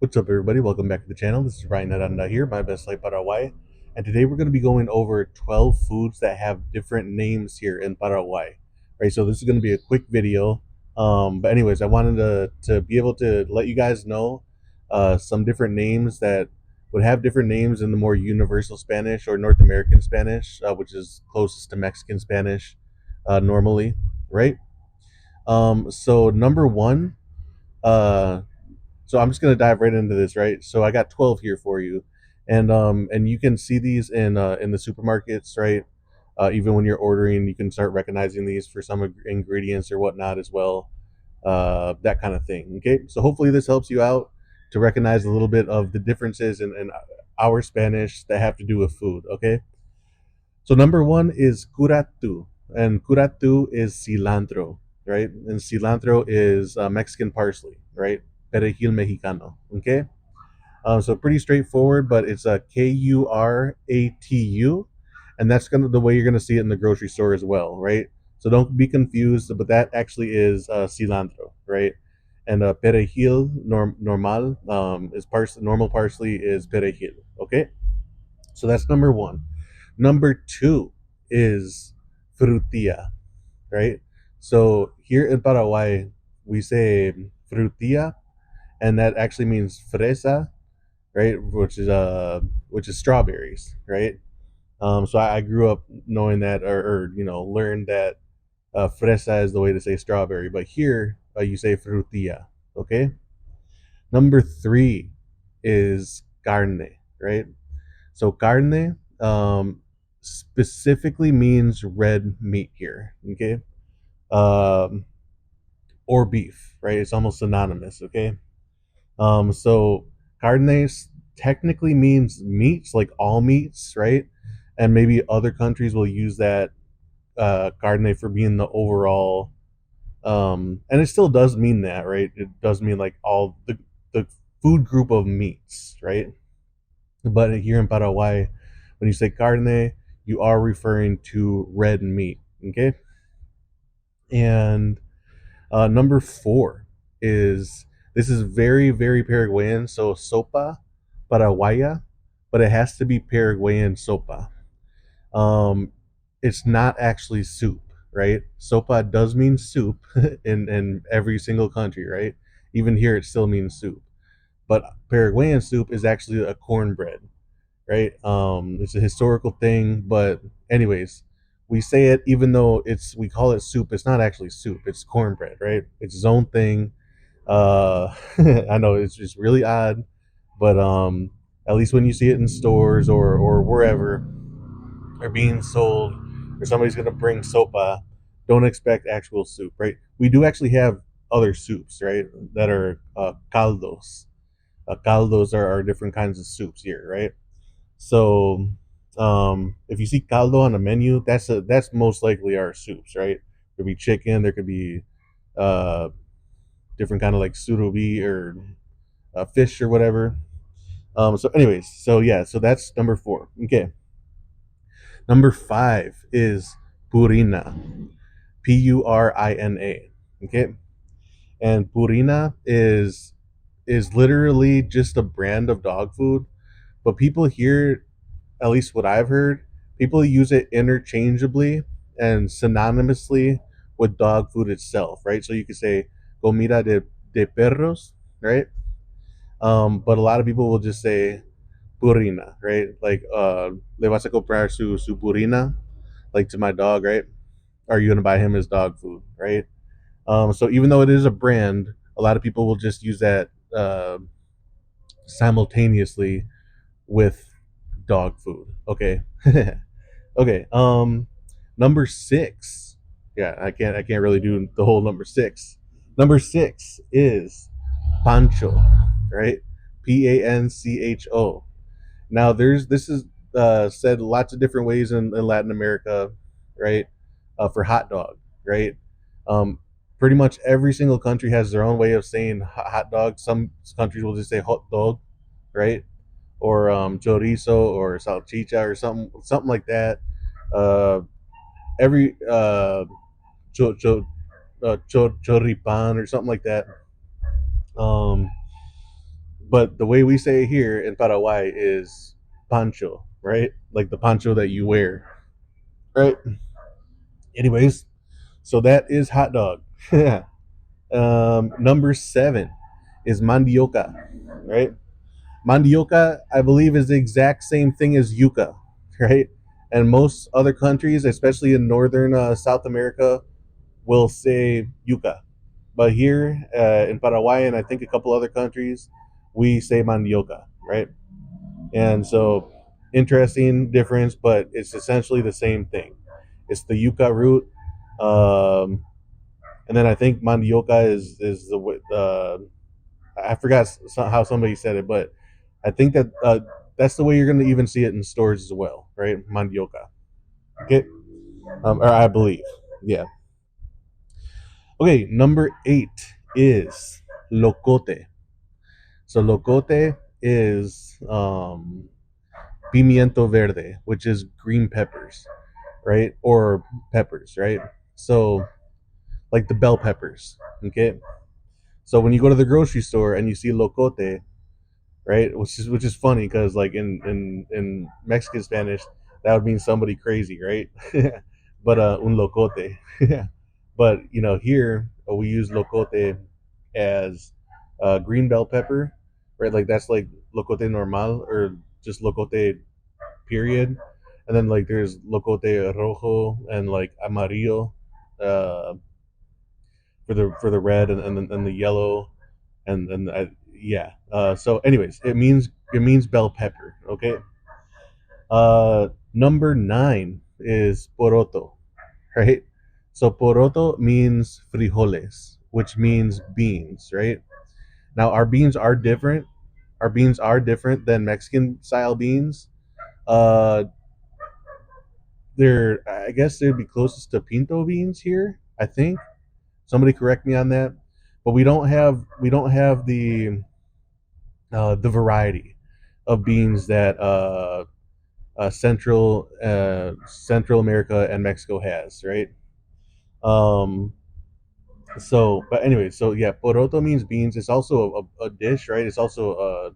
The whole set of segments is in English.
What's up, everybody? Welcome back to the channel. This is Ryan Aranda here, my best life Paraguay. And today we're going to be going over 12 foods that have different names here in Paraguay. Right, so this is going to be a quick video. But anyways, I wanted to be able to let you guys know some different names that would have different names in the more universal Spanish or North American Spanish, which is closest to Mexican Spanish normally, right? So number one, uh, so I'm just gonna dive right into this, right? So I got 12 here for you, and you can see these in the supermarkets, right? Even when you're ordering, you can start recognizing these for some ingredients or whatnot as well, that kind of thing. Okay, so hopefully this helps you out to recognize a little bit of the differences in our Spanish that have to do with food. Okay, so number one is Kuratú, and Kuratú is cilantro, right? And cilantro is Mexican parsley, right? Perejil mexicano. Okay, so pretty straightforward, but it's a Kuratu, and that's gonna the way you're gonna see it in the grocery store as well, right? So don't be confused, but that actually is cilantro, right? And perejil normal is normal parsley is perejil. Okay, so that's number one. Number two is frutilla, right? So here in Paraguay, we say frutilla, and that actually means fresa, right? Which is strawberries, right? So I grew up knowing that, or learned that fresa is the way to say strawberry, but here you say frutilla. Okay. Number three is carne, right? So carne specifically means red meat here. Okay. Um, or beef, right? It's almost synonymous. Okay. So carnes technically means meats, like all meats, right? And maybe other countries will use that carne for being the overall, and it still does mean that, right? It does mean like all the food group of meats, right? But here in Paraguay, when you say carne, you are referring to red meat, okay? And number four is this is very, very Paraguayan. So sopa Paraguaya, but it has to be Paraguayan sopa. Um, it's not actually soup, right? Sopa does mean soup in every single country, right? Even here, it still means soup. But Paraguayan soup is actually a cornbread, right? It's a historical thing, but anyways, we say it even though we call it soup. It's not actually soup. It's cornbread, right? It's its own thing. I know it's just really odd, but at least when you see it in stores or wherever are being sold, or somebody's gonna bring sopa, don't expect actual soup, right? We do actually have other soups, right? That are caldos. Caldos are different kinds of soups here, right? So if you see caldo on the menu, that's most likely our soups, right? There could be chicken, there could be uh, different kind of like surubi or fish or whatever. So anyways, so yeah, so that's number four. Okay, number five is Purina, Purina. Okay, and Purina is literally just a brand of dog food, but people here, at least what I've heard, people use it interchangeably and synonymously with dog food itself, right? So you could say comida de perros, right? But a lot of people will just say purina, right? Like le vas a comprar su purina, like to my dog, right? Are you gonna buy him his dog food, right? So even though it is a brand, a lot of people will just use that simultaneously with dog food. Okay. Okay. Number six. Yeah, I can't really do the whole number six. Number six is Pancho, right? Pancho. Now this is said lots of different ways in Latin America, right? For hot dog, right? Um, Pretty much every single country has their own way of saying hot dog. Some countries will just say hot dog, right? Or chorizo or salchicha or something like that. Uh, every cho, cho, choripan or something like that. Um, But the way we say it here in Paraguay is Pancho, right? Like the poncho that you wear, right? Anyways, so that is hot dog. Number 7 is mandioca, right? Mandioca, I believe, is the exact same thing as yuca, right? And most other countries, especially in northern South America, will say yuca. But here in Paraguay and I think a couple other countries, we say mandioca, right? And so, interesting difference, but it's essentially the same thing. It's the yuca root, um, and then I think mandioca is the I forgot how somebody said it, but I think that that's the way you're going to even see it in stores as well, right? Mandioca. Okay, or I believe, yeah. Okay, number 8 is locote. So locote is pimiento verde, which is green peppers, right? Or peppers, right? So like the bell peppers. Okay. So when you go to the grocery store and you see locote, right, which is funny because like in Mexican Spanish that would mean somebody crazy, right? But un locote. But here we use locote as green bell pepper, right? Like that's like locote normal or just locote period, and then like there's locote rojo and like amarillo uh, for the red and the yellow and yeah. So anyways, it means bell pepper. Okay. Number 9 is poroto, right? So poroto means frijoles, which means beans, right? Now our beans are different. Our beans are different than Mexican style beans. Uh, they're I guess they'd be closest to pinto beans here. I think somebody correct me on that, but we don't have the variety of beans that Central America and Mexico has, right? Um, so, but anyway, so yeah, poroto means beans. It's also a dish, right? It's also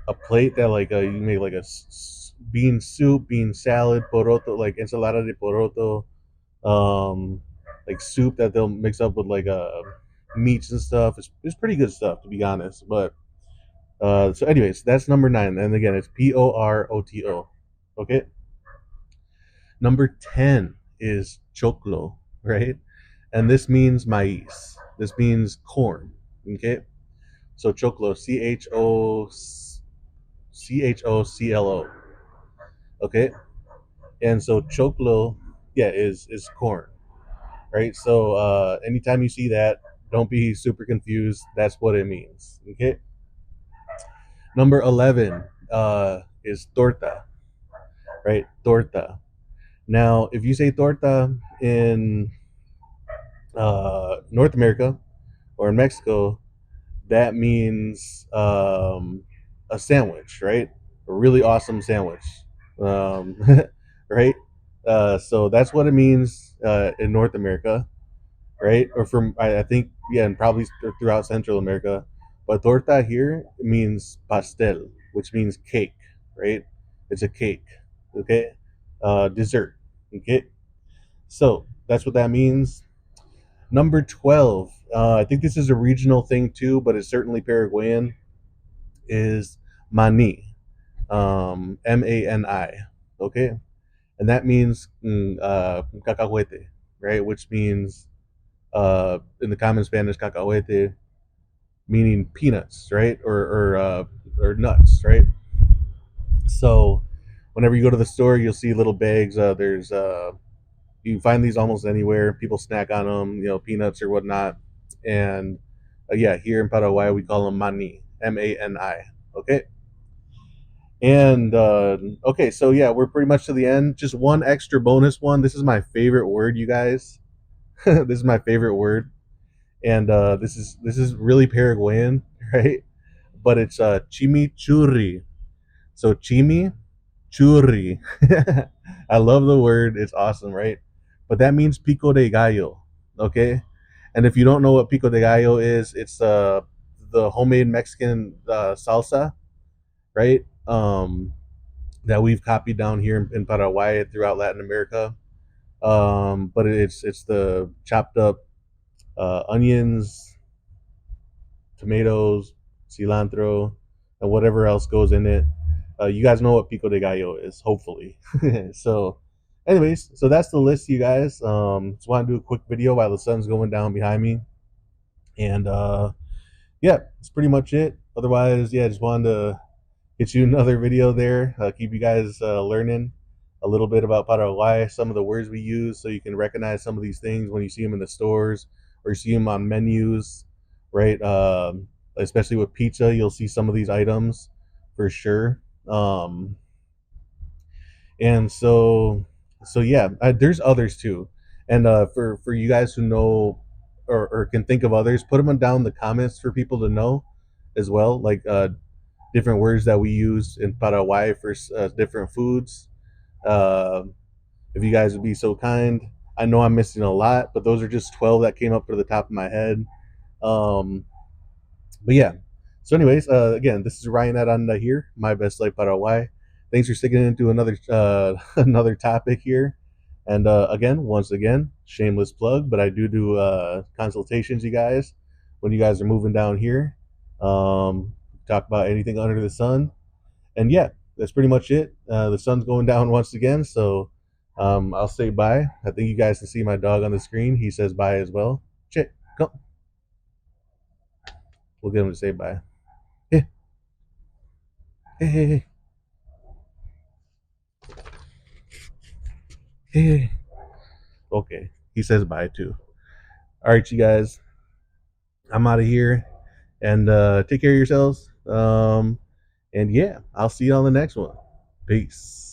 a plate that like you make like a bean soup, bean salad, poroto, like ensalada de poroto, like soup that they'll mix up with like meats and stuff. It's pretty good stuff to be honest. But so anyways, that's number 9, and again, it's Poroto. Okay, number 10 is choclo, right? And this means maize. This means corn. Okay, so choclo, Choclo. Okay, and so choclo, yeah, is corn, right? So anytime you see that, don't be super confused. That's what it means. Okay, number 11 is torta, right? Torta. Now, if you say torta in North America or in Mexico, that means a sandwich, right? A really awesome sandwich, um, right? So that's what it means in North America, right? Or from I think yeah, and probably throughout Central America. But torta here means pastel, which means cake, right? It's a cake, okay? Dessert, okay? So that's what that means. Number 12, I think this is a regional thing too, but it's certainly Paraguayan, is Maní, Mani, okay? And that means cacahuete, right? Which means, in the common Spanish, cacahuete, meaning peanuts, right? Or nuts, right? So whenever you go to the store, you'll see little bags. You can find these almost anywhere. People snack on them, peanuts or whatnot. And yeah, here in Paraguay, we call them mani, Mani. Okay. And okay, so yeah, we're pretty much to the end. Just one extra bonus one. This is my favorite word, you guys. This is my favorite word, and this is really Paraguayan, right? But it's chimichurri. So chimichurri. I love the word. It's awesome, right? But that means pico de gallo. Okay, and if you don't know what pico de gallo is, it's the homemade Mexican salsa, right? That we've copied down here in Paraguay throughout Latin America. But it's the chopped up onions, tomatoes, cilantro, and whatever else goes in it. You guys know what pico de gallo is, hopefully. So, anyways, so that's the list, you guys. Just want to do a quick video while the sun's going down behind me, and yeah, that's pretty much it. Otherwise, yeah, just wanted to get you another video there. Keep you guys learning a little bit about Paraguay, some of the words we use, so you can recognize some of these things when you see them in the stores or you see them on menus, right? Especially with pizza, you'll see some of these items for sure. And so yeah, there's others too. And for you guys who know or can think of others, put them down in the comments for people to know as well. Like different words that we use in Paraguay for different foods. Uh, if you guys would be so kind. I know I'm missing a lot, but those are just 12 that came up to the top of my head. Um, but yeah. So, anyways, again, this is Ryan Aranda here, My Best Life Paraguay. Thanks for sticking into another another topic here. And again, once again, shameless plug, but I do consultations, you guys, when you guys are moving down here. Talk about anything under the sun, and yeah, that's pretty much it. The sun's going down once again, so I'll say bye. I think you guys can see my dog on the screen. He says bye as well. Chick, come. We'll get him to say bye. Hey, hey, hey, hey, hey, hey. Okay, he says bye too. All right, you guys, I'm out of here, and take care of yourselves. And yeah, I'll see you on the next one. Peace.